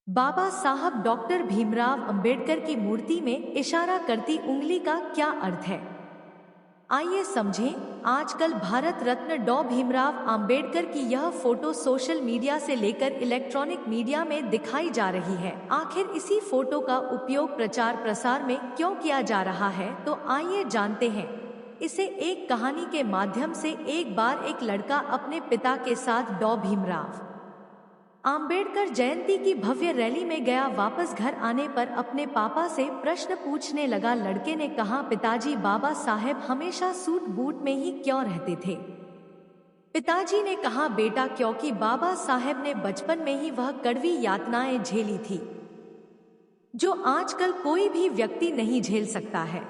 बाबा साहब डॉक्टर भीमराव अंबेडकर की मूर्ति में इशारा करती उंगली का क्या अर्थ है? आइए समझें। आजकल भारत रत्न डॉ भीमराव अंबेडकर की यह फोटो सोशल मीडिया से लेकर इलेक्ट्रॉनिक मीडिया में दिखाई जा रही है। आखिर इसी फोटो का उपयोग प्रचार प्रसार में क्यों किया जा रहा है, तो आइए जानते हैं। इसे एक कहानी के माध्यम से एक बार एक लड़का अपने पिता के साथ डॉ भीमराव आम्बेडकर जयंती की भव्य रैली में गया। वापस घर आने पर अपने पापा से प्रश्न पूछने लगा। लड़के ने कहा, पिताजी, बाबा साहेब हमेशा सूट बूट में ही क्यों रहते थे? पिताजी ने कहा, बेटा, क्योंकि बाबा साहेब ने बचपन में ही वह कड़वी यातनाएं झेली थी जो आजकल कोई भी व्यक्ति नहीं झेल सकता है।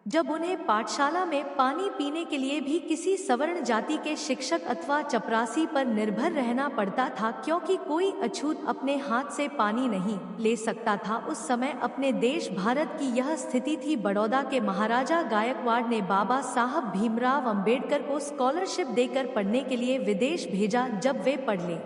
जब उन्हें पाठशाला में पानी पीने के लिए भी किसी सवर्ण जाति के शिक्षक अथवा चपरासी पर निर्भर रहना पड़ता था, क्योंकि कोई अछूत अपने हाथ से पानी नहीं ले सकता था। उस समय अपने देश भारत की यह स्थिति थी। बड़ौदा के महाराजा गायकवाड़ ने बाबा साहब भीमराव अंबेडकर को स्कॉलरशिप देकर पढ़ने के लिए विदेश भेजा। जब वे पढ़ ले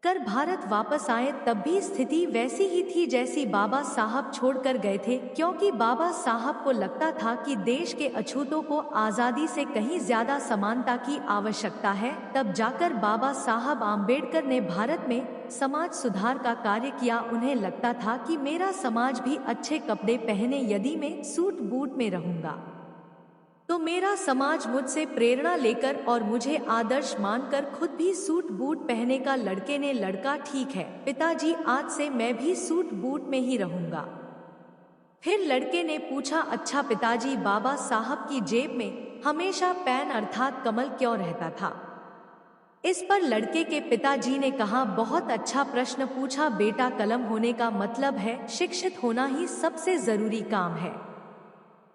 कर भारत वापस आए तब भी स्थिति वैसी ही थी जैसी बाबा साहब छोड़कर गए थे, क्योंकि बाबा साहब को लगता था कि देश के अछूतों को आज़ादी से कहीं ज्यादा समानता की आवश्यकता है। तब जाकर बाबा साहब आम्बेडकर ने भारत में समाज सुधार का कार्य किया। उन्हें लगता था कि मेरा समाज भी अच्छे कपड़े पहने, यदि मैं सूट बूट में रहूंगा तो मेरा समाज मुझसे प्रेरणा लेकर और मुझे आदर्श मानकर खुद भी सूट बूट पहने का। लड़के ने लड़का, ठीक है पिताजी, आज से मैं भी सूट बूट में ही रहूंगा। फिर लड़के ने पूछा, अच्छा पिताजी, बाबा साहब की जेब में हमेशा पेन अर्थात कमल क्यों रहता था? इस पर लड़के के पिताजी ने कहा, बहुत अच्छा प्रश्न पूछा बेटा, कलम होने का मतलब है शिक्षित होना ही सबसे जरूरी काम है।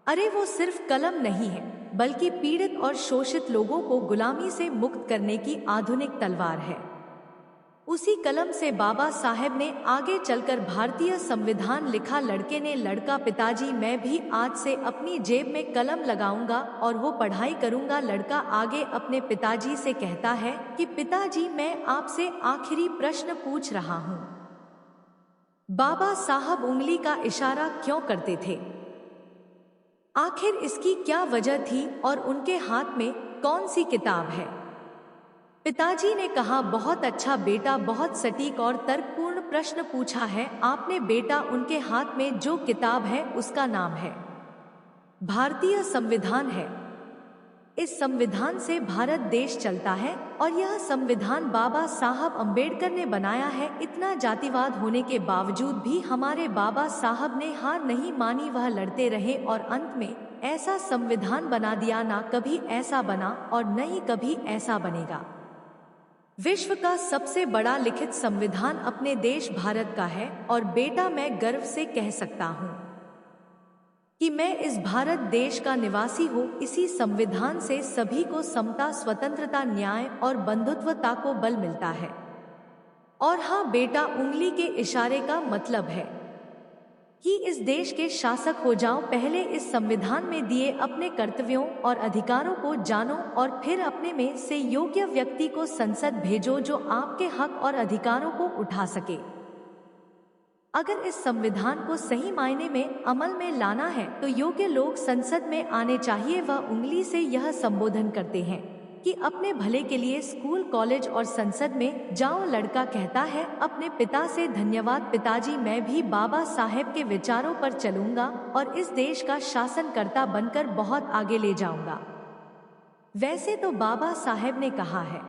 अरे वो सिर्फ कलम नहीं है, बल्कि पीड़ित और शोषित लोगों को गुलामी से मुक्त करने की आधुनिक तलवार है। उसी कलम से बाबा साहेब ने आगे चलकर भारतीय संविधान लिखा। लड़के ने लड़का, पिताजी, मैं भी आज से अपनी जेब में कलम लगाऊंगा और वो पढ़ाई करूंगा। लड़का आगे अपने पिताजी से कहता है कि पिताजी, मैं आपसे आखिरी प्रश्न पूछ रहा हूँ। बाबा साहब उंगली का इशारा क्यों करते थे? आखिर इसकी क्या वजह थी और उनके हाथ में कौन सी किताब है? पिताजी ने कहा, बहुत अच्छा बेटा, बहुत सटीक और तर्कपूर्ण प्रश्न पूछा है आपने बेटा। उनके हाथ में जो किताब है उसका नाम है भारतीय संविधान है। इस संविधान से भारत देश चलता है और यह संविधान बाबा साहब अंबेडकर ने बनाया है। इतना जातिवाद होने के बावजूद भी हमारे बाबा साहब ने हार नहीं मानी, वह लड़ते रहे और अंत में ऐसा संविधान बना दिया। ना कभी ऐसा बना और न ही कभी ऐसा बनेगा। विश्व का सबसे बड़ा लिखित संविधान अपने देश भारत का है और बेटा, मैं गर्व से कह सकता हूँ कि मैं इस भारत देश का निवासी हूँ। इसी संविधान से सभी को समता, स्वतंत्रता, न्याय और बंधुत्वता को बल मिलता है। और हाँ बेटा, उंगली के इशारे का मतलब है कि इस देश के शासक हो जाओ। पहले इस संविधान में दिए अपने कर्तव्यों और अधिकारों को जानो और फिर अपने में से योग्य व्यक्ति को संसद भेजो जो आपके हक और अधिकारों को उठा सके। अगर इस संविधान को सही मायने में अमल में लाना है तो योग्य लोग संसद में आने चाहिए। वह उंगली से यह संबोधन करते हैं कि अपने भले के लिए स्कूल, कॉलेज और संसद में जाओ। लड़का कहता है अपने पिता से, धन्यवाद पिताजी, मैं भी बाबा साहेब के विचारों पर चलूंगा और इस देश का शासनकर्ता बनकर बहुत आगे ले जाऊंगा। वैसे तो बाबा साहेब ने कहा है